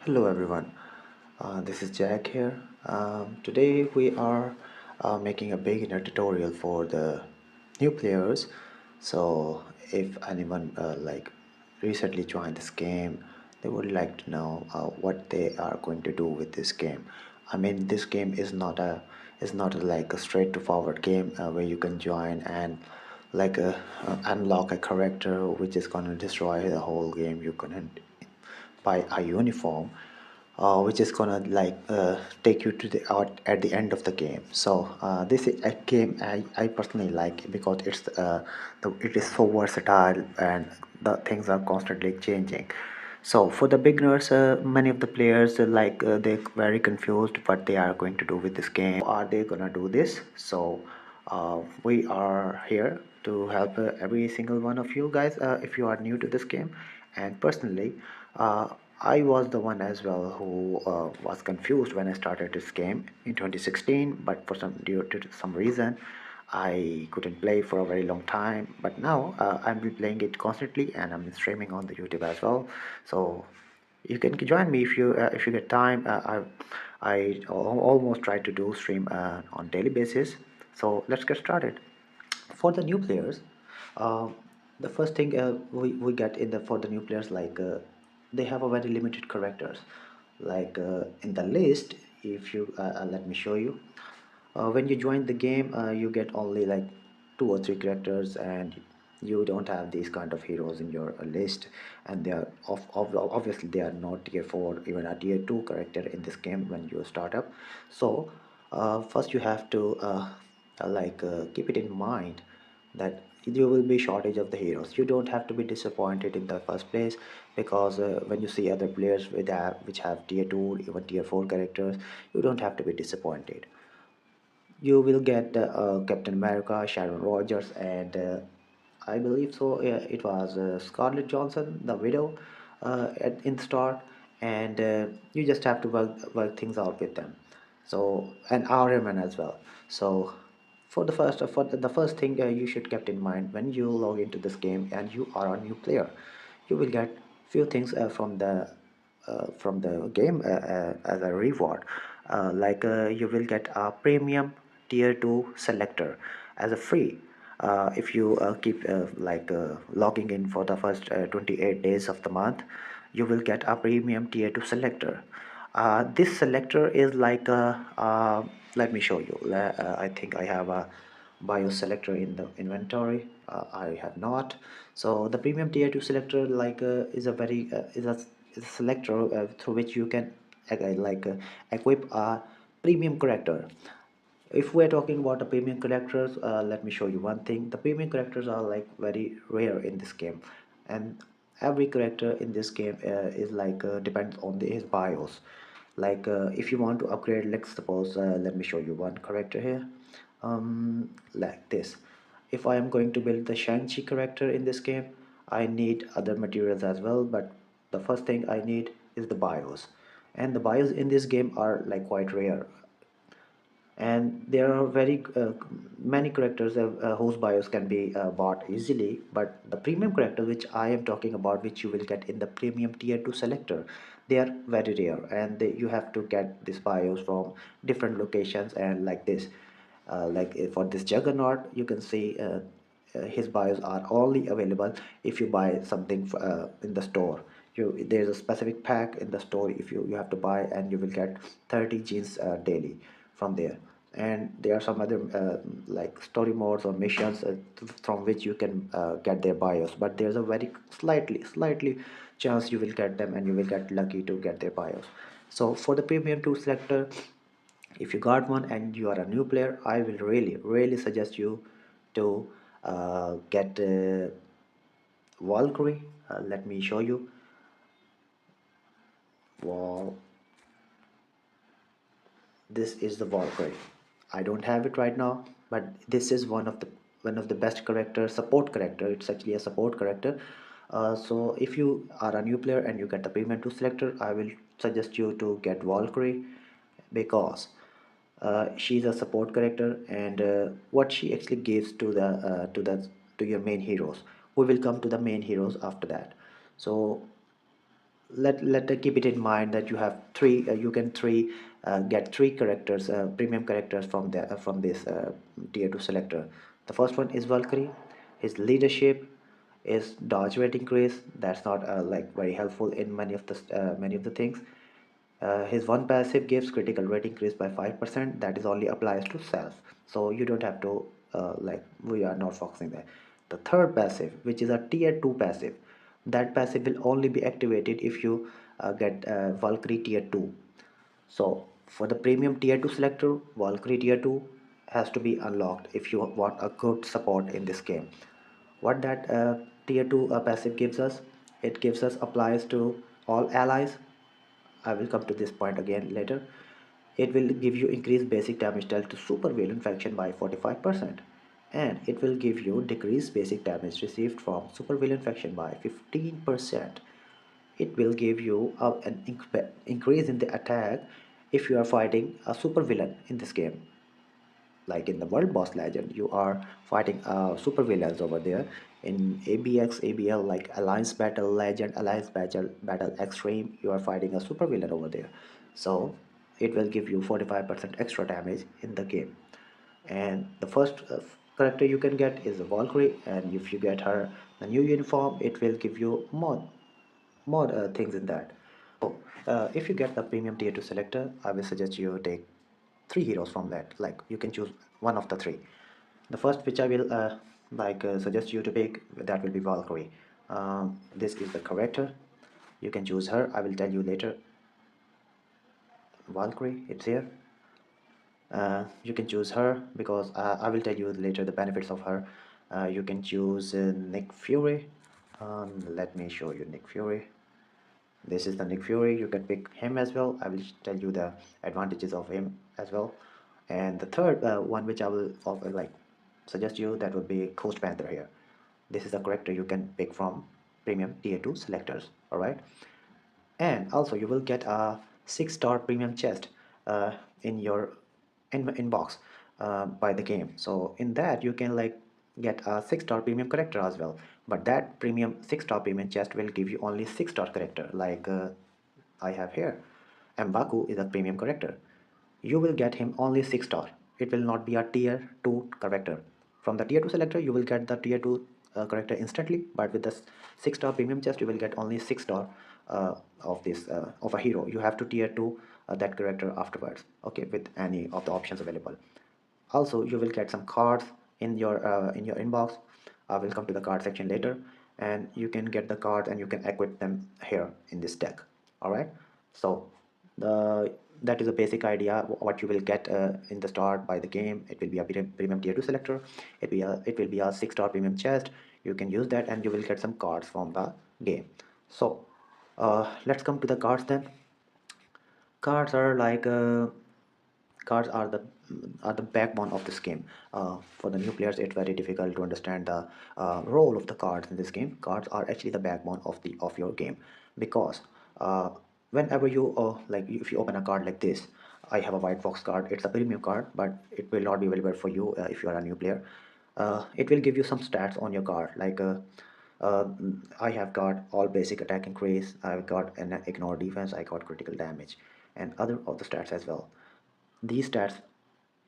Hello everyone, this is Jack here. Today we are making a beginner tutorial for the new players. So if anyone recently joined this game, they would like to know what they are going to do with this game. I mean, this game is not like a straight to forward game where you can join and unlock a character which is gonna destroy the whole game. You can buy a uniform which is gonna take you to the out at the end of the game. So this is a game I personally like because it is so versatile and the things are constantly changing. So for the beginners, many of the players they're very confused what they are going to do with this game. Are they gonna do this? So we are here to help every single one of you guys if you are new to this game. And personally, uh, I was the one as well who was confused when I started this game in 2016, but for some due to some reason I couldn't play for a very long time. But now I'm playing it constantly and I'm streaming on the YouTube as well. So you can join me if you get time. Almost try to do stream on daily basis. So let's get started. For the new players, uh, the first thing we get in the for the new players they have a very limited characters. In the list, if you let me show you. When you join the game, you get only like 2 or 3 characters, and you don't have these kind of heroes in your list, and they are obviously they are not tier 4, even a tier 2 character in this game when you start up. So first you have to keep it in mind that there will be shortage of the heroes. You don't have to be disappointed in the first place, because when you see other players which have tier 2, even tier 4 characters, you don't have to be disappointed. You will get Captain America, Sharon Rogers, and I believe so. It was Scarlett Johansson, the widow, in the start, and you just have to work things out with them. So and Iron Man as well. So for the first thing you should keep in mind when you log into this game and you are a new player, you will get few things from the game as a reward. You will get a premium tier 2 selector as a free if you keep logging in for the first 28 days of the month. You will get a premium tier 2 selector. This selector is let me show you. I think I have a bio selector in the inventory. I have not. So the premium tier 2 selector is a selector through which you can equip a premium character. If we're talking about the premium characters, let me show you one thing. The premium characters are like very rare in this game, and every character in this game is depends on his bios. If you want to upgrade, let's suppose let me show you one character here, like this. If I am going to build the Shang-Chi character in this game, I need other materials as well, but the first thing I need is the bios, and the bios in this game are like quite rare, and there are very many characters whose bios can be bought easily. But the premium character which I am talking about, which you will get in the premium tier 2 selector, they are very rare, and you have to get these bios from different locations. And like this, for this Juggernaut, you can see his bios are only available if you buy something in the store. There's a specific pack in the store if you have to buy, and you will get 30 genes daily from there. And there are some other story modes or missions from which you can get their bios, but there's a very slightly chance you will get them, and you will get lucky to get their bios. So for the premium 2 selector, if you got one and you are a new player, I will really suggest you to get Valkyrie. Let me show you. Wall This is the Valkyrie. I don't have it right now, but this is one of the best character, support character. It's actually a support character. So if you are a new player and you get the premium 2 selector, I will suggest you to get Valkyrie, because she's a support character, and what she actually gives to your main heroes. We will come to the main heroes after that. So let keep it in mind that you have three you can three get three characters, premium characters from this tier 2 selector. The first one is Valkyrie. His leadership is dodge rate increase. That's not like very helpful in many of the things. His one passive gives critical rate increase by 5%. That is only applies to self, so you don't have to like we are not focusing there. The third passive, which is a tier 2 passive, that passive will only be activated if you get Valkyrie tier 2. So for the premium tier 2 selector, Valkyrie tier 2 has to be unlocked if you want a good support in this game. What that tier 2 passive gives us, it gives us applies to all allies. I will come to this point again later. It will give you increased basic damage dealt to super villain faction by 45%, and it will give you decreased basic damage received from super villain faction by 15%. It will give you an increase in the attack if you are fighting a super villain in this game. Like in the world boss legend, you are fighting super villains over there. In ABX ABL, like alliance battle legend, alliance battle extreme, you are fighting a super villain over there. So it will give you 45% extra damage in the game. And the first character you can get is a Valkyrie, and if you get her the new uniform, it will give you more things in that. So if you get the premium tier 2 selector, I will suggest you take three heroes from that. Like you can choose one of the three. The first which I will suggest you to pick, that will be Valkyrie. This is the character. You can choose her. I will tell you later. Valkyrie, it's here. You can choose her because I will tell you later the benefits of her. You can choose Nick Fury. Let me show you Nick Fury. This is the Nick Fury. You can pick him as well. I will tell you the advantages of him as well. And the third one which I will suggest you, that would be Ghost Panther here. This is the character you can pick from premium tier 2 selectors. Alright. And also you will get a 6-star premium chest in your inbox by the game. So in that you can like get a 6-star premium character as well, but that premium 6-star premium chest will give you only 6-star character. Like I have here, Mbaku is a premium character. You will get him only 6 star. It will not be a tier 2 character. From the tier 2 selector you will get the tier 2 character instantly, but with the 6 star premium chest you will get only 6 star of this of a hero. You have to tier 2 that character afterwards, okay, with any of the options available. Also you will get some cards in your inbox. I will come to the card section later, and you can get the cards and you can equip them here in this deck. All right. So the that is a basic idea what you will get in the start by the game. It will be a premium tier 2 selector. It will be a 6-star premium chest. You can use that and you will get some cards from the game. So let's come to the cards then. Cards are like cards are the backbone of this game. For the new players, it's very difficult to understand the role of the cards in this game. Cards are actually the backbone of your game, because whenever you if you open a card like this, I have a white fox card. It's a premium card, but it will not be available for you if you are a new player. It will give you some stats on your card, like uh, I have got all basic attack increase, I've got an ignore defense, I got critical damage, and other of the stats as well. These stats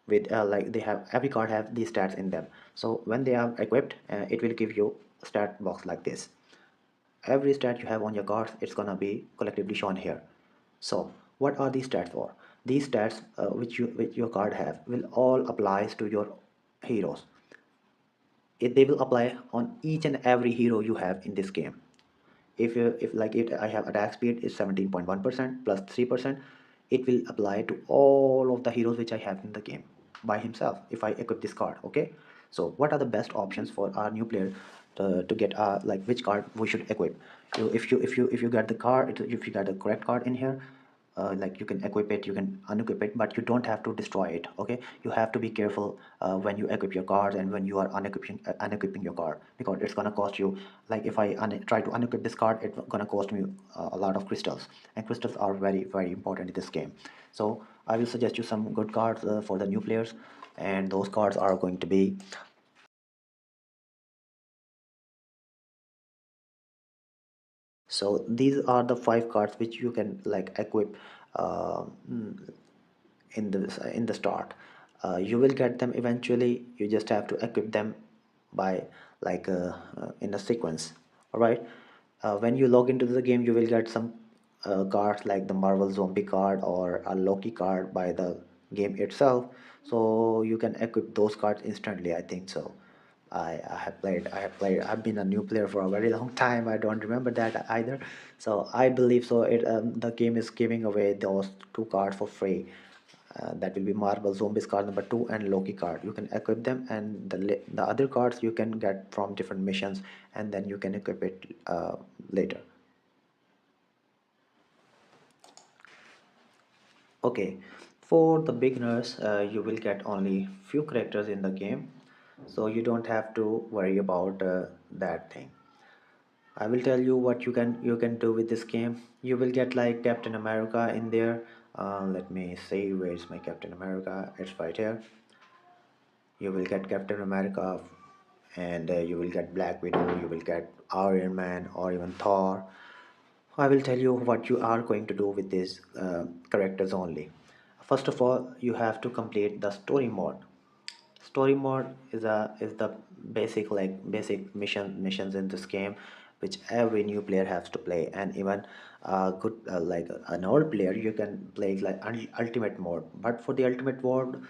with they have every card have these stats in them. So when they are equipped, it will give you a stat box like this. Every stat you have on your cards, it's gonna be collectively shown here. So what are these stats for? These stats which your card have will all applies to your heroes. They will apply on each and every hero you have in this game. If like it I have attack speed is 17.1% plus 3%, it will apply to all of the heroes which I have in the game by himself if I equip this card. Okay, so what are the best options for our new player to get like which card we should equip? If you get the card, if you get the correct card in here, like you can equip it, you can unequip it, but you don't have to destroy it. Okay, you have to be careful when you equip your cards and when you are unequipping your card, because it's gonna cost you. Like if I try to unequip this card, it's gonna cost me a lot of crystals, and crystals are very important in this game. So I will suggest you some good cards for the new players, and those cards are going to be So these are the five cards which you can like equip uh, in the start. You will get them eventually, you just have to equip them by in a sequence. All right. When you log into the game, you will get some cards like the Marvel Zombie card or a Loki card by the game itself, so you can equip those cards instantly, I think so. I've been a new player for a very long time. I don't remember that either. So I believe so. The game is giving away those two cards for free. That will be Marvel Zombies card number two and Loki card. You can equip them, and the other cards you can get from different missions, and then you can equip it later. Okay, for the beginners, you will get only few characters in the game, so you don't have to worry about that thing. I will tell you what you can do with this game. You will get like Captain America in there. Let me see, where's my Captain America? It's right here. You will get Captain America, and you will get Black Widow. You will get Iron Man or even Thor. I will tell you what you are going to do with these characters only. First of all, you have to complete the story mode. Story mode is the basic missions in this game, which every new player has to play, and even good like an old player, you can play like ultimate mode. But for the ultimate mode,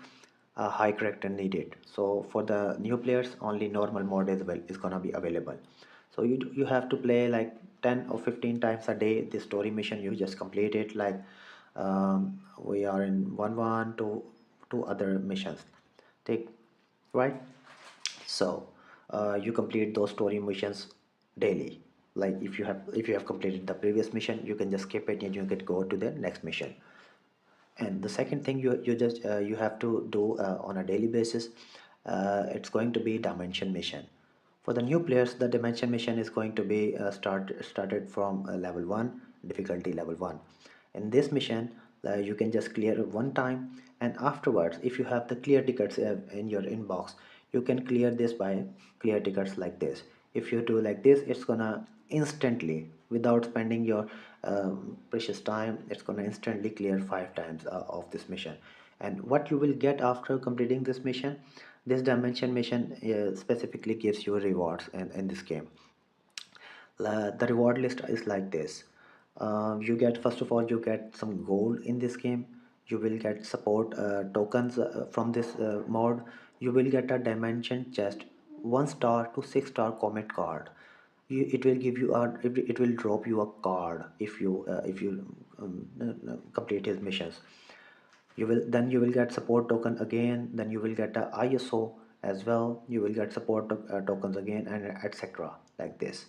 a high character needed. So for the new players, only normal mode is gonna be available. So you have to play like 10 or 15 times a day the story mission. You just complete it like we are in one to two other missions. Take right. So you complete those story missions daily. Like if you have completed the previous mission, you can just skip it and you can go to the next mission. And the second thing you have to do on a daily basis, it's going to be dimension mission. For the new players, the dimension mission is going to be started from level 1, difficulty level 1. In this mission, you can just clear it one time, and afterwards, if you have the clear tickets in your inbox, you can clear this by clear tickets like this. If you do like this, it's gonna instantly, without spending your precious time, it's gonna instantly clear 5 times of this mission. And what you will get after completing this mission, this dimension mission specifically gives you rewards in this game. The reward list is like this. You get, first of all, you get some gold in this game. You will get support tokens from this mod. You will get a dimension chest, 1 star to 6 star comet card. It will give you it will drop you a card if you complete his missions. You will get support token again, then you will get a ISO as well. You will get support tokens again, and etc. like this.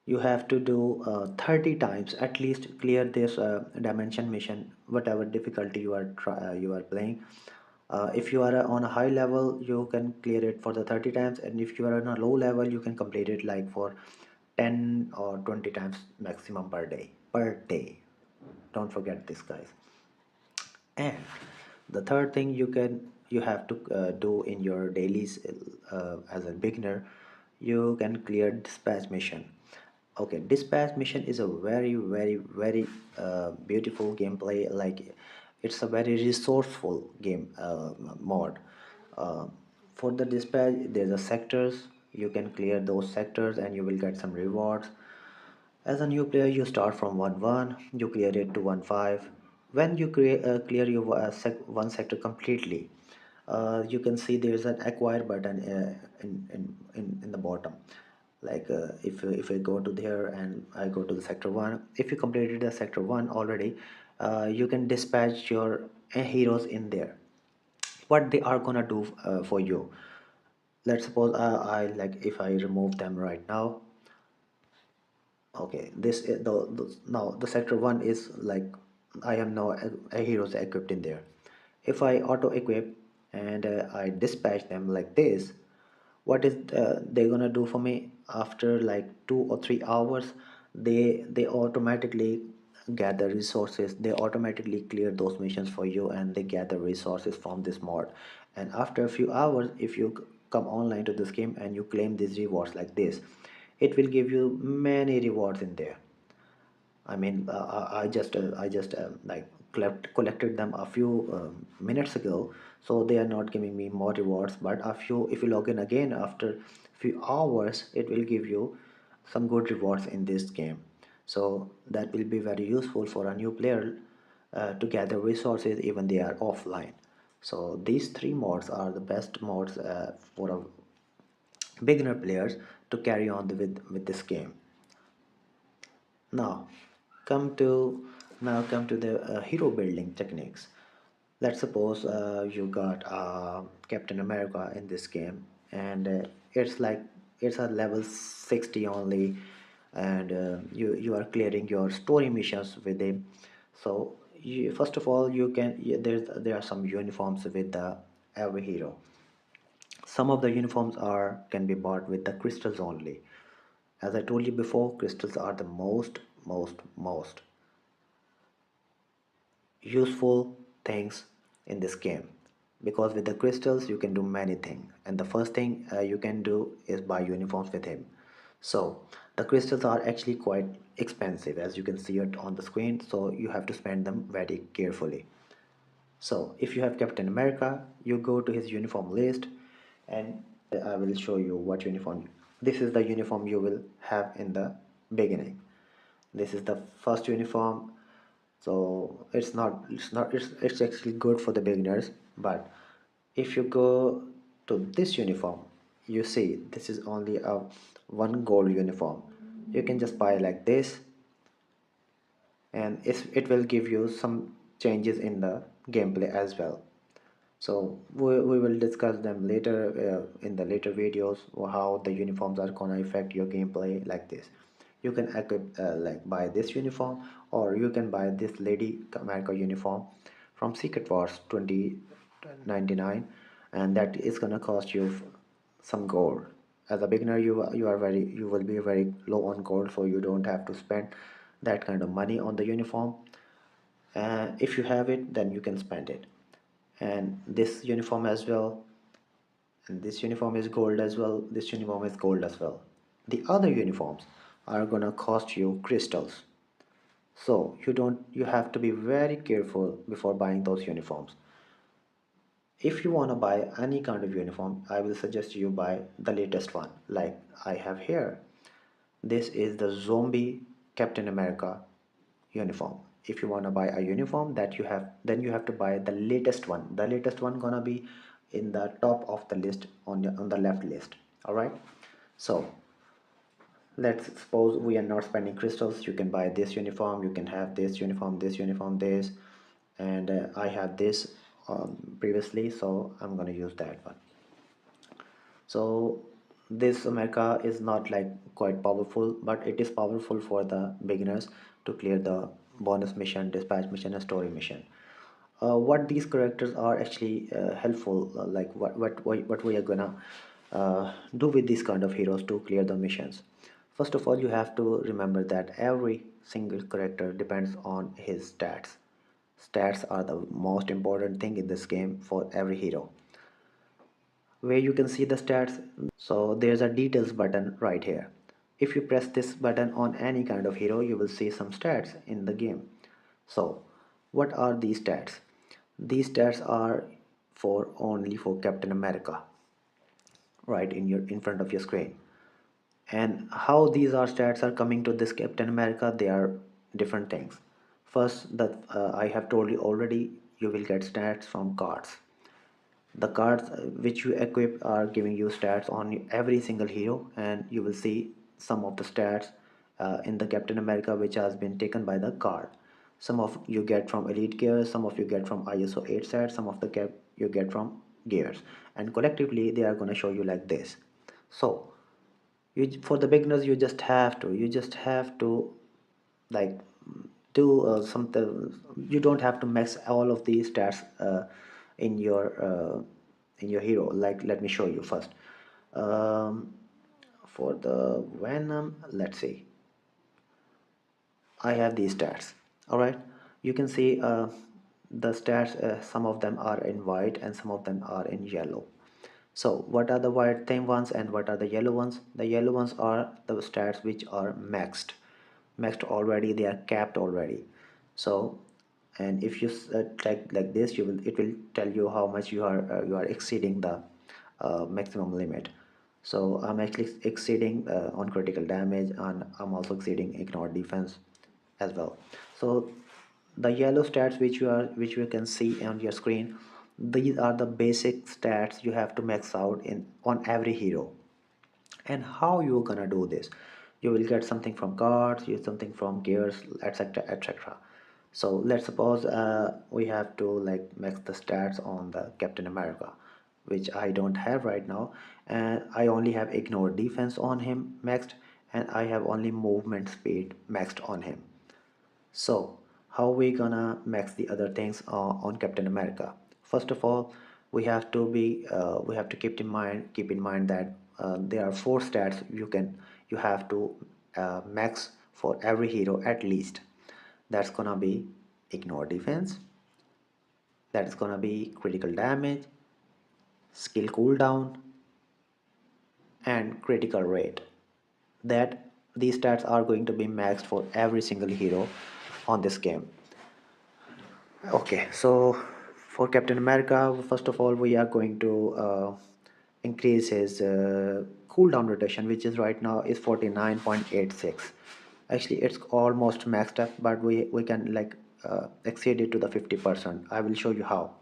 You have to do 30 times at least, clear this dimension mission, whatever difficulty you are playing. If you are on a high level, you can clear it for the 30 times, and if you are on a low level, you can complete it like for 10 or 20 times maximum per day. Don't forget this, guys. And the third thing you have to do in your dailies, as a beginner, you can clear dispatch mission. Okay, dispatch mission is a very beautiful gameplay. Like, it's a very resourceful game mod. uh, for the dispatch, there's a sectors. You can clear those sectors and you will get some rewards. As a new player, you start from 1-1, you clear it to 1-5. When you clear your one sector completely, you can see there's an acquire button in the bottom. Like if I go to there and I go to the sector 1, if you completed the sector 1 already, you can dispatch your heroes in there. What they are gonna do for you. Let's suppose I like, if I remove them right now. Okay, this is now the sector 1 is like, I am now a heroes equipped in there. If I auto equip and I dispatch them like this, what is they gonna do for me after like 2 or 3 hours? They automatically gather resources, they automatically clear those missions for you, and they gather resources from this mod. And after a few hours, if you come online to this game and you claim these rewards like this, it will give you many rewards in there. I mean, I just like collected them a few minutes ago, so they are not giving me more rewards. But if you log in again after few hours, it will give you some good rewards in this game. So that will be very useful for a new player to gather resources even they are offline. So these three mods are the best mods for a beginner players to carry on with this game. Now, come to come to the hero building techniques. Let's suppose you got Captain America in this game, and it's like it's a level 60 only, and you are clearing your story missions with him. So first of all, there are some uniforms with the every hero. Some of the uniforms are can be bought with the crystals only. As I told you before, crystals are the most useful things in this game, because with the crystals you can do many things, and the first thing you can do is buy uniforms with him. So the crystals are actually quite expensive, as you can see it on the screen, so you have to spend them very carefully. So if you have Captain America, you go to his uniform list, and I will show you what uniform. This is the uniform you will have in the beginning. This is the first uniform. So it's actually good for the beginners. But if you go to this uniform, you see this is only a one gold uniform. You can just buy like this, and it will give you some changes in the gameplay as well. So we will discuss them later in the later videos, or how the uniforms are gonna affect your gameplay like this. You can equip like buy this uniform, or you can buy this Lady America uniform from Secret Wars 2099, and that is gonna cost you some gold. As a beginner, you will be very low on gold, so you don't have to spend that kind of money on the uniform. If you have it, then you can spend it. And this uniform as well, and this uniform is gold as well, this uniform is gold as well. The other uniforms are gonna cost you crystals, so you have to be very careful before buying those uniforms. If you want to buy any kind of uniform, I will suggest you buy the latest one, like I have here. This is the zombie Captain America uniform. If you want to buy a uniform, that you have then you have to buy the latest one. The latest one gonna be in the top of the list, on the left list. All right. So let's suppose we are not spending crystals. You can buy this uniform, you can have this uniform, this uniform, this, and I have this previously, so I'm gonna use that one. So this America is not like quite powerful, but it is powerful for the beginners to clear the bonus mission, dispatch mission, and story mission. What these characters are actually helpful, like what we are gonna do with these kind of heroes to clear the missions. First of all, you have to remember that every single character depends on his stats. Stats are the most important thing in this game for every hero. Where you can see the stats, so there's a details button right here. If you press this button on any kind of hero, you will see some stats in the game. So what are these stats? These stats are for only for Captain America, right in front of your screen. And how these are stats are coming to this Captain America, they are different things. First, that I have told you already, you will get stats from cards. The cards which you equip are giving you stats on every single hero, and you will see some of the stats in the Captain America which has been taken by the card. Some of you get from elite gears, some of you get from ISO 8 stats, some of the cap you get from gears, and collectively they are going to show you like this. So for the beginners, you just have to like do something. You don't have to mix all of these stats in your uh, in your hero. Like, let me show you first. um, for the Venom, let's see, I have these stats. All right, you can see the stats, some of them are in white and some of them are in yellow. So what are the white thin ones and what are the yellow ones? The yellow ones are the stats which are maxed already, they are capped already. So, and if you check like this, it will tell you how much you are exceeding the maximum limit. So I'm actually exceeding on critical damage, and I'm also exceeding ignore defense as well. So the yellow stats which you can see on your screen, these are the basic stats you have to max out in on every hero. And how you gonna do this? You will get something from cards, you something from gears, etc, etc. So let's suppose we have to like max the stats on the Captain America, which I don't have right now, and I only have ignore defense on him maxed, and I have only movement speed maxed on him. So how we gonna max the other things on Captain America? First of all, we have to keep in mind that there are four stats you have to max for every hero at least. That's gonna be ignore defense, that's gonna be critical damage, skill cooldown, and critical rate. That these stats are going to be maxed for every single hero on this game. Okay, so for Captain America, first of all, we are going to increase his cooldown rotation, which is right now is 49.86. Actually, it's almost maxed up, but we can like exceed it to the 50%. I will show you how.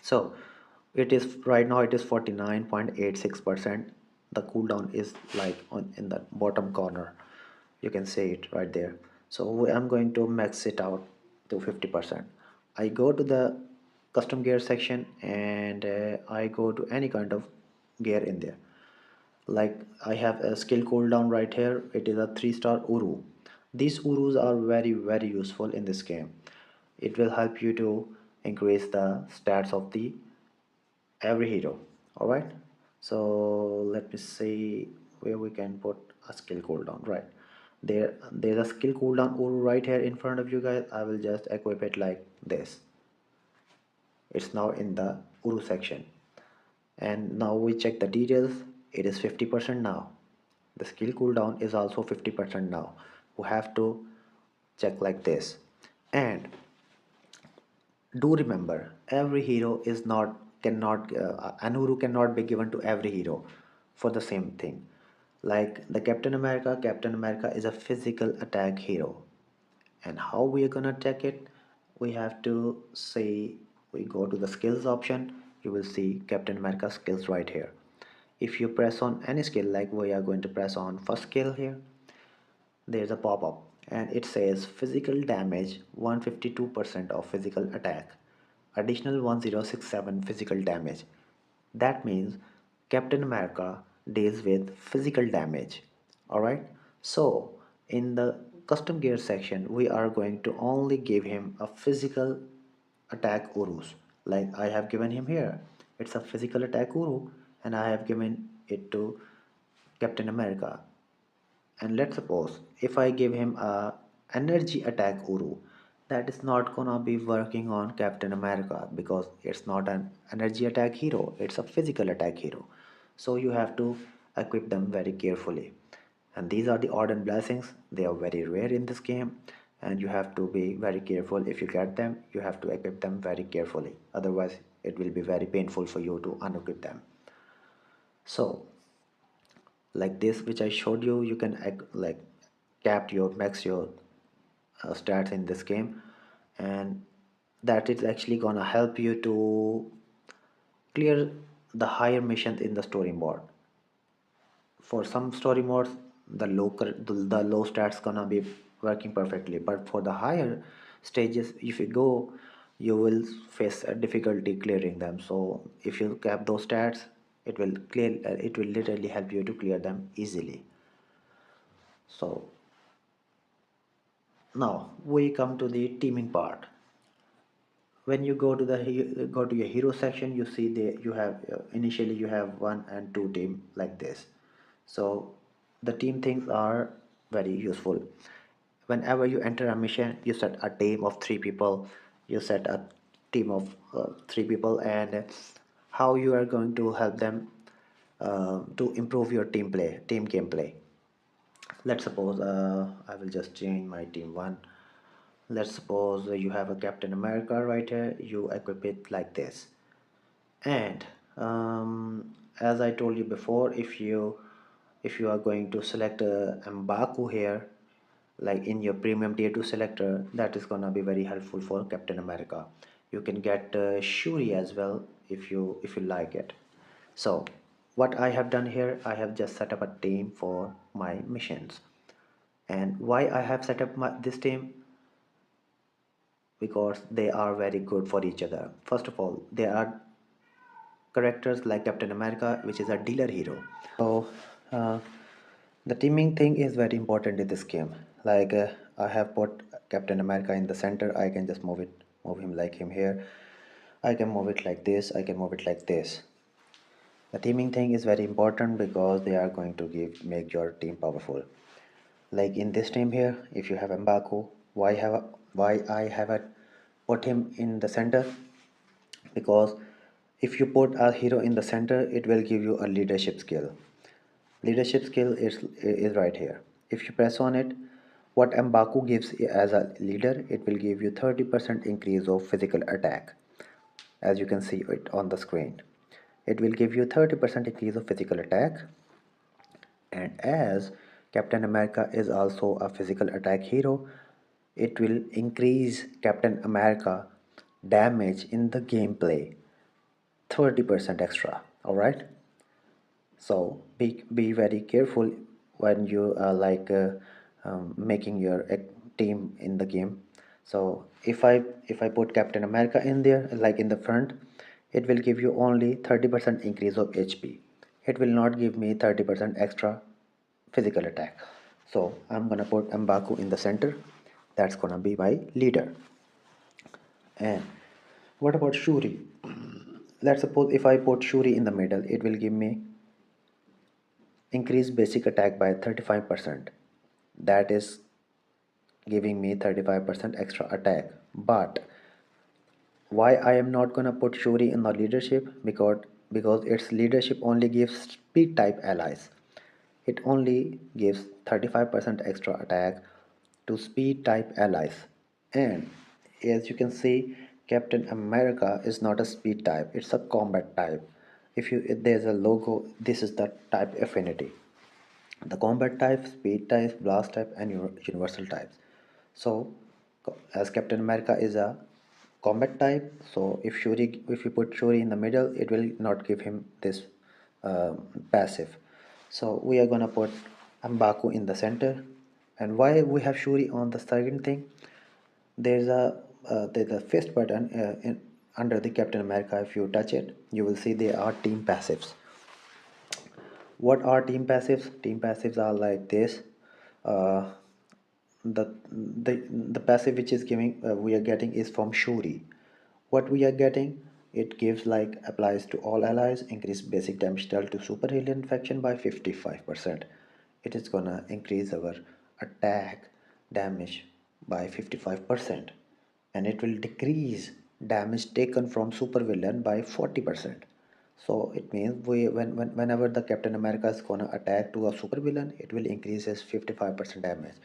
So it is right now it is 49.86%. The cooldown is like on in the bottom corner. You can see it right there. So I'm going to max it out to 50%. I go to the custom gear section, and I go to any kind of gear in there. Like I have a skill cooldown right here. It is a 3-star Uru. These Urus are very useful in this game. It will help you to increase the stats of the every hero. All right, so let me see where we can put a skill cooldown. Right there's a skill cooldown Uru right here in front of you guys. I will just equip it like this. It's now in the Uru section, and now we check the details. It is 50% now. The skill cooldown is also 50% now. We have to check like this. And do remember, every hero is not cannot Anuru cannot be given to every hero for the same thing. Like the Captain America is a physical attack hero. And how we are gonna check it? We have to say, we go to the skills option. You will see Captain America skills right here. If you press on any skill, like we are going to press on first skill here, there's a pop-up and it says physical damage 152% of physical attack, additional 1067 physical damage. That means Captain America deals with physical damage. Alright, so in the custom gear section we are going to only give him a physical attack urus. Like I have given him here, it's a physical attack uru, and I have given it to Captain America. And let's suppose if I give him a energy attack Uru, that is not gonna be working on Captain America because it's not an energy attack hero, it's a physical attack hero. So you have to equip them very carefully. And these are the odd and blessings. They are very rare in this game, and you have to be very careful. If you get them, you have to equip them very carefully. Otherwise, it will be very painful for you to unequip them. So like this which I showed you, you can like cap your max your stats in this game, and that is actually gonna help you to clear the higher missions in the story mode. For some story modes, the low stats gonna be working perfectly, but for the higher stages, if you go, you will face a difficulty clearing them. So if you cap those stats, it will literally help you to clear them easily. So now we come to the teaming part. When you go to go to your hero section, you see you have initially you have one and two team like this. So the team things are very useful. Whenever you enter a mission, you set a team of three people. You set a team of three people, and how you are going to help them to improve your team gameplay. Let's suppose I will just change my team one. Let's suppose you have a Captain America right here. You equip it like this, and as I told you before, if you are going to select M'Baku here, like in your premium tier 2 selector, that is gonna be very helpful for Captain America. You can get Shuri as well if you like it. So what I have done here, I have just set up a team for my missions. And why I have set up this team? Because they are very good for each other. First of all, they are characters like Captain America, which is a dealer hero. So uh, the teaming thing is very important in this game. Like I have put Captain America in the center. I can just move him like him here. I can move it like this. I can move it like this. The teaming thing is very important because they are going to make your team powerful. Like in this team here, if you have Mbaku, why I haven't put him in the center? Because if you put a hero in the center, it will give you a leadership skill. Leadership skill is right here. If you press on it, what Mbaku gives as a leader, it will give you 30% increase of physical attack. As you can see it on the screen, it will give you 30% increase of physical attack. And as Captain America is also a physical attack hero, it will increase Captain America damage in the gameplay 30% extra. All right, so be very careful when you are like making your team in the game. So if I put Captain America in there like in the front, it will give you only 30% increase of HP. It will not give me 30% extra physical attack. So I'm gonna put Mbaku in the center. That's gonna be my leader. And what about Shuri? Let's suppose if I put Shuri in the middle, it will give me increase basic attack by 35%. That is giving me 35% extra attack. But why I am not gonna put Shuri in the leadership? Because its leadership only gives speed type allies. It only gives 35% extra attack to speed type allies. And as you can see, Captain America is not a speed type, it's a combat type. If there's a logo, this is the type affinity. The combat type, speed type, blast type, and universal types. So as Captain America is a combat type, so if you put Shuri in the middle, it will not give him this passive. So we are gonna put M'Baku in the center. And why we have Shuri on the second thing? There's a fist button under the Captain America. If you touch it, you will see there are team passives. What are team passives? Team passives are like this. Uh, the passive which is giving we are getting is from Shuri. What we are getting? It gives like applies to all allies, increase basic damage dealt to super alien faction by 55%. It is gonna increase our attack damage by 55%, and it will decrease damage taken from supervillain by 40%. So it means whenever the Captain America is gonna attack to a supervillain, it will increase his 55% damage.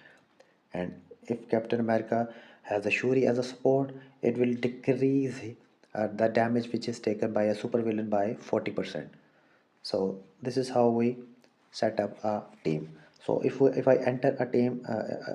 And if Captain America has a Shuri as a support, it will decrease the damage which is taken by a supervillain by 40%. So this is how we set up a team. So if I enter a team,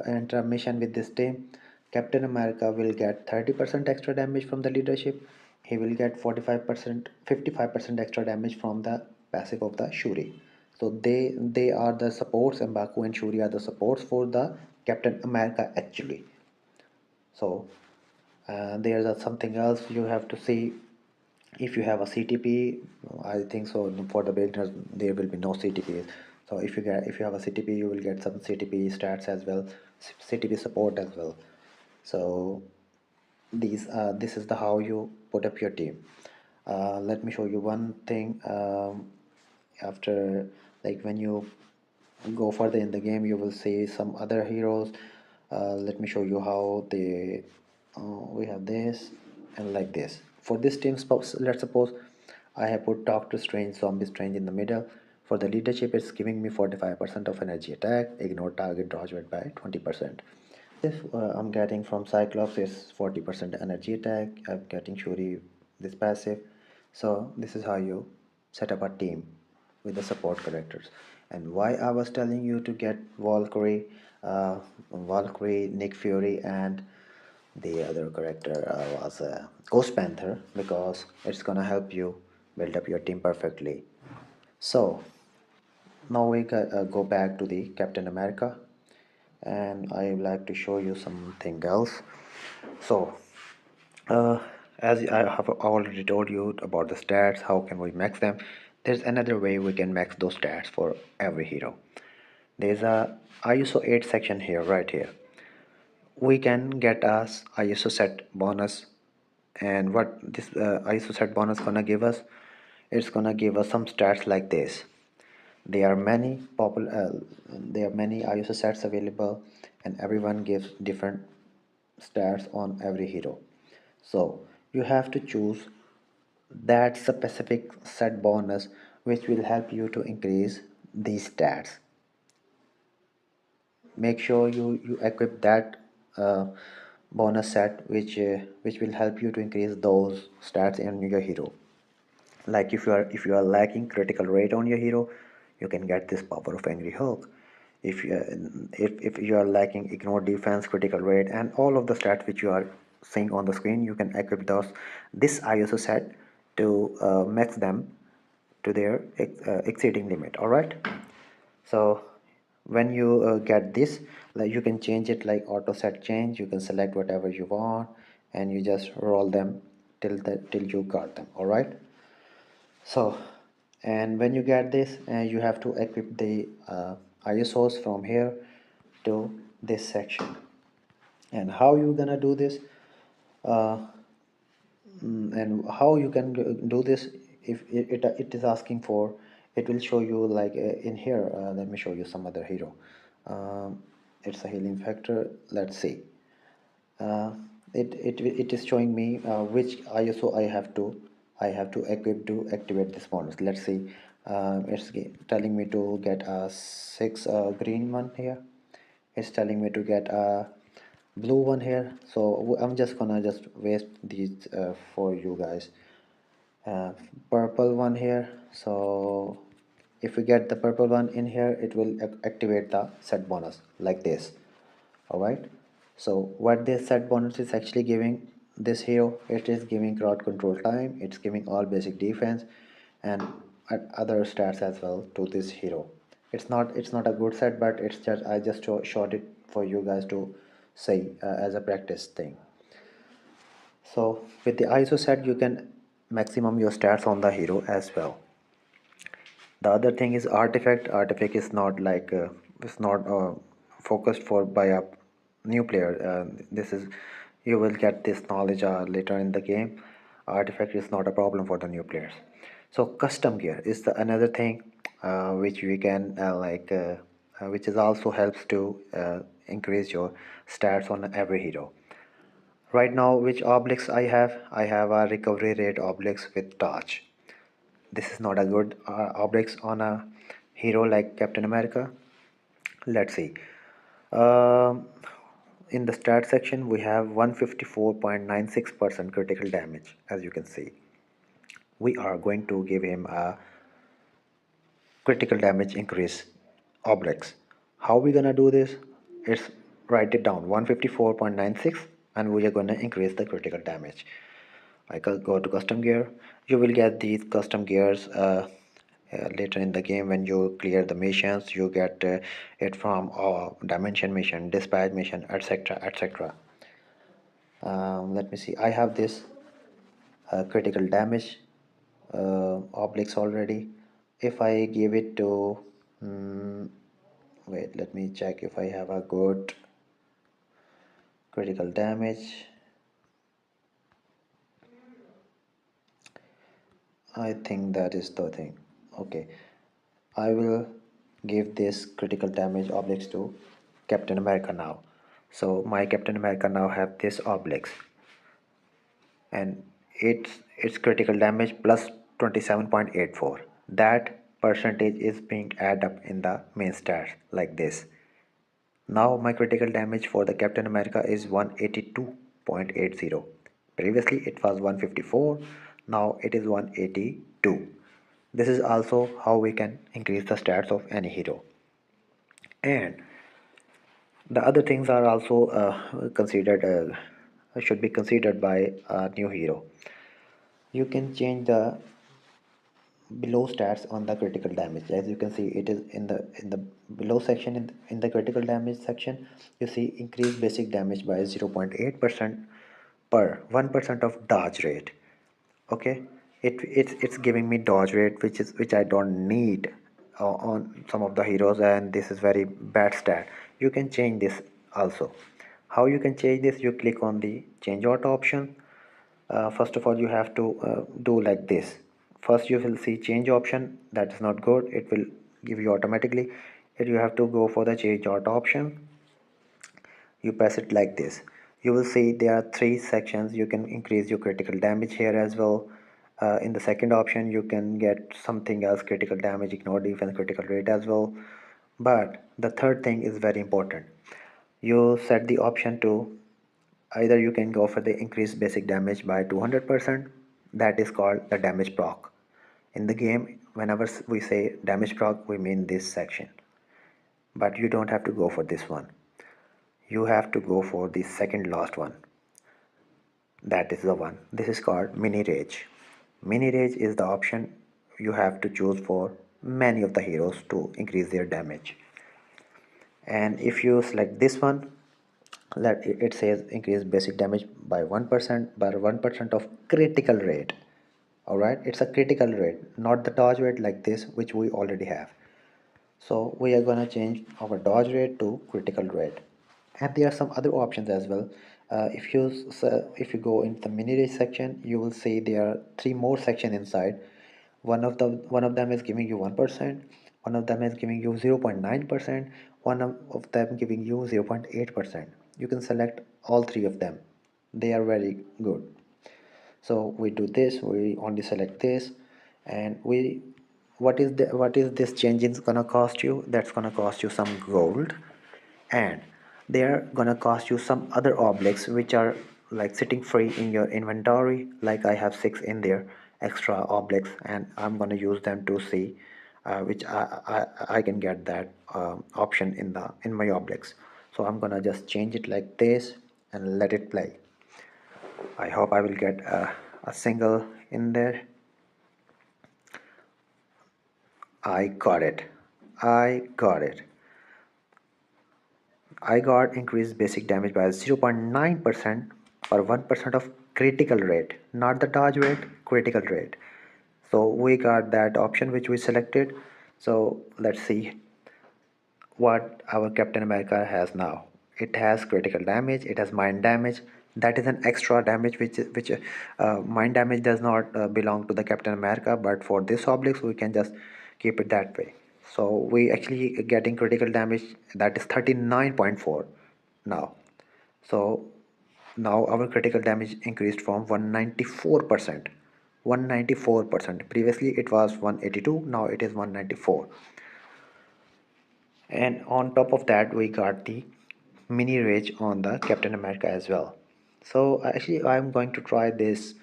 enter a mission with this team, Captain America will get 30% extra damage from the leadership. He will get 45%, 55% extra damage from the passive of the Shuri. So they are the supports, and Baku and Shuri are the supports for the Captain America actually. So there's something else you have to see. If you have a CTP, I think so for the beginners there will be no CTPs. So if you have a CTP, you will get some CTP stats as well, CTP support as well. So this is the how you put up your team. Let me show you one thing. After, like, when you go further in the game, you will see some other heroes. Let me show you how we have this and like this. For this team, let's suppose I have put Doctor Strange, Zombie Strange in the middle. For the leadership, it's giving me 45% of energy attack, ignore target dodge rate by 20%. If I'm getting from Cyclops is 40% energy attack, I'm getting Shuri this passive. So this is how you set up a team with the support characters. And why I was telling you to get Valkyrie, Nick Fury, and the other character was Ghost Panther, because it's gonna help you build up your team perfectly. So now we go back to the Captain America, and I would like to show you something else. So as I have already told you about the stats, how can we max them? There's another way we can max those stats for every hero. There's a ISO 8 section here, right here. We can get us ISO set bonus, and what this ISO set bonus gonna give us? It's gonna give us some stats like this. There are many popular, there are many ISO sets available, and everyone gives different stats on every hero. So you have to choose that specific set bonus which will help you to increase these stats. Make sure you equip that bonus set which will help you to increase those stats in your hero. Like if you are lacking critical rate on your hero, you can get this power of Angry Hulk. If you are lacking ignore defense, critical rate, and all of the stats which you are seeing on the screen, you can equip those this ISO set to max them to their exceeding limit. All right. So when you get this, like you can change it like auto set change. You can select whatever you want, and you just roll them till you got them. All right. So, and when you get this, you have to equip the ISOs from here to this section. And how you gonna do this? Uh, and how you can do this? If it is asking for, it will show you like in here. Let me show you some other hero. It's a healing factor. Let's see. uh, it is showing me which ISO I have to equip to activate this bonus. Let's see. It's telling me to get a 6 green one here. It's telling me to get a blue one here. So I'm just gonna just waste these for you guys. uh, Purple one here. So if we get the purple one in here, it will activate the set bonus like this. All right. So what this set bonus is actually giving this hero, it is giving crowd control time, it's giving all basic defense, and other stats as well to this hero. It's not a good set, but it's just I just showed it for you guys to say as a practice thing. So with the ISO set, you can maximum your stats on the hero as well. The other thing is artifact is not like it's not focused for by a new player. This is you will get this knowledge later in the game. Artifact is not a problem for the new players. So custom gear is the another thing which we can which is also helps to increase your stats on every hero. Right now, which obliques I have a recovery rate obliques with touch. This is not a good obliques on a hero like Captain America. Let's see. Um, in the stat section, we have 154.96% critical damage, as you can see. We are going to give him a critical damage increase obliques. How we gonna do this? It's write it down 154.96, and we are gonna increase the critical damage. I can go to custom gear. You will get these custom gears later in the game when you clear the missions. You get it from dimension mission, dispatch mission, etc, etc. Let me see. I have this critical damage obliques already. If I give it to wait, let me check if I have a good critical damage. I think that is the thing. Okay, I will give this critical damage obliques to Captain America now. So my Captain America now have this obliques, and its critical damage plus 27.84. That percentage is being added up in the main stats like this. Now my critical damage for the Captain America is 182.80. Previously it was 154, now it is 182. This is also how we can increase the stats of any hero. And the other things are also considered should be considered by a new hero. You can change the below stats on the critical damage. As you can see, it is in the below section, in the critical damage section, you see increased basic damage by 0.8% per 1% of dodge rate. Okay, it's giving me dodge rate, which I don't need on some of the heroes, and this is very bad stat. You can change this also. How you can change this? You click on the change auto option. First of all, you have to do like this. First you will see change option, that is not good, it will give you automatically. If you have to go for the change auto option, you press it like this. You will see there are three sections. You can increase your critical damage here as well. In the second option you can get something else, critical damage, ignore defense, critical rate as well. But the third thing is very important. You set the option to either you can go for the increased basic damage by 200%, that is called the damage proc. In the game, whenever we say damage proc, we mean this section, but you don't have to go for this one. You have to go for the second last one. That is the one. This is called mini rage. Mini rage is the option you have to choose for many of the heroes to increase their damage. And if you select this one, let it says increase basic damage by 1%, by 1% of critical rate. All right, it's a critical rate, not the dodge rate like this, which we already have. So we are going to change our dodge rate to critical rate. And there are some other options as well. If you go into the mini rate section, you will see there are three more sections inside. One of them is giving you 1%, one of them is giving you 0.9%, one of them giving you 0.8%. You can select all three of them. They are very good. So we do this, we only select this, and we what is this change is gonna cost you? That's gonna cost you some gold, and they are gonna cost you some other objects which are like sitting free in your inventory. Like I have 6 in there extra objects, and I'm gonna use them to see which I can get that option in my objects. So I'm gonna just change it like this and let it play. I hope I will get a single in there. I got it. I got it. I got increased basic damage by 0.9% or 1% of critical rate, not the dodge rate, critical rate. So we got that option which we selected. So let's see what our Captain America has now. It has critical damage, it has mind damage. That is an extra damage which mind damage does not belong to the Captain America, but for this objects we can just keep it that way. So we actually getting critical damage that is 39.4 now. So now our critical damage increased from 194%. 194%. Previously it was 182, now it is 194. And on top of that we got the mini rage on the Captain America as well. So actually I'm going to try this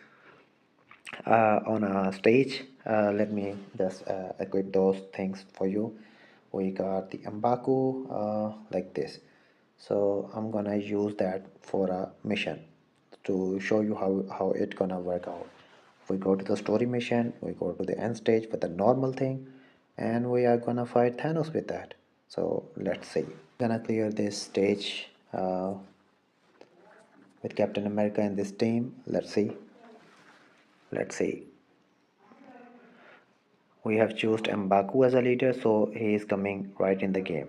on a stage. Let me just equip those things for you. We got the Mbaku like this. So I'm gonna use that for a mission to show you how it gonna work out. We go to the story mission, we go to the end stage with the normal thing, and we are gonna fight Thanos with that. So let's see. Gonna clear this stage with Captain America and this team. Let's see. Let's see. We have chosen Mbaku as a leader, so he is coming right in the game.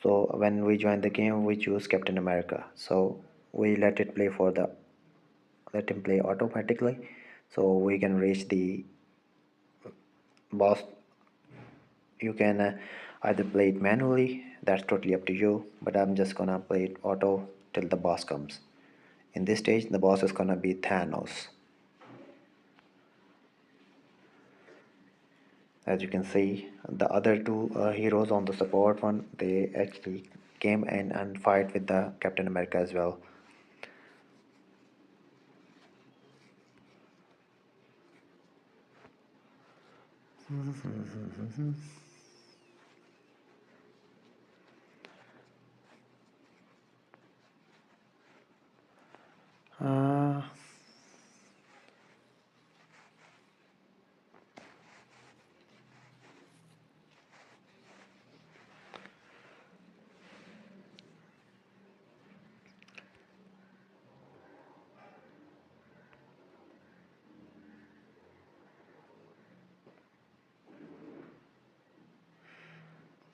So when we join the game, we choose Captain America. So we let him play automatically, so we can reach the boss. You can either play it manually, that's totally up to you, but I'm just gonna play it auto till the boss comes. In this stage the boss is gonna be Thanos. As you can see, the other two heroes on the support one, they actually came in and fight with the Captain America as well. uh,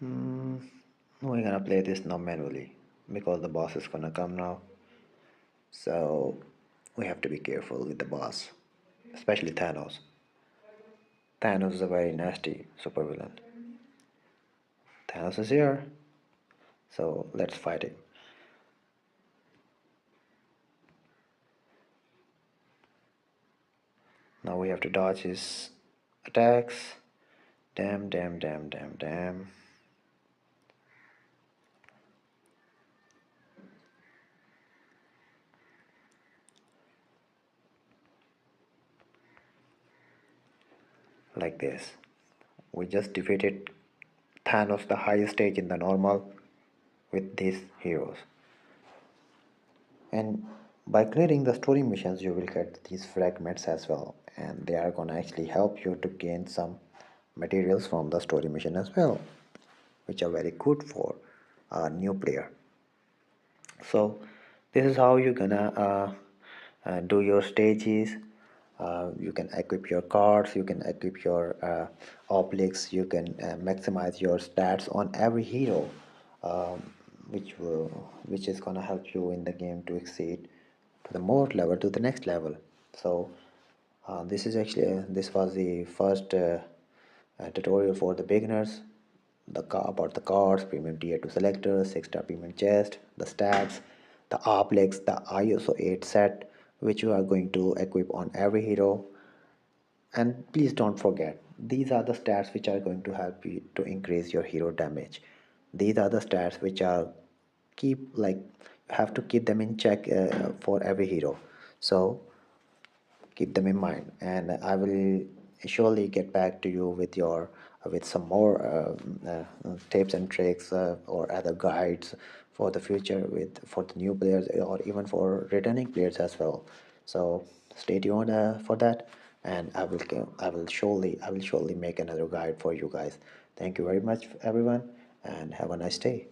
mm, we're gonna play this now manually because the boss is gonna come now. So we have to be careful with the boss, especially Thanos. Thanos is a very nasty supervillain. Thanos is here, so let's fight him. Now we have to dodge his attacks. Damn, damn, damn, damn, damn. Like this. We just defeated Thanos, the highest stage in the normal, with these heroes. And by clearing the story missions, you will get these fragments as well, and they are gonna actually help you to gain some materials from the story mission as well, which are very good for a new player. So this is how you're gonna do your stages. You can equip your cards, you can equip your obliques, you can maximize your stats on every hero, um, which is gonna help you in the game to exceed to the more level to the next level. So this is actually this was the first tutorial for the beginners. About the cards, premium tier 2 selectors, 6-star premium chest, the stats, the Arplex, the ISO 8 set, which you are going to equip on every hero. And please don't forget, these are the stats which are going to help you to increase your hero damage. These are the stats which are keep like you have to keep them in check for every hero. So keep them in mind, and I will surely get back to you with your with some more tips and tricks or other guides for the future with for the new players or even for returning players as well. So stay tuned for that, and I will surely make another guide for you guys. Thank you very much everyone, and have a nice day.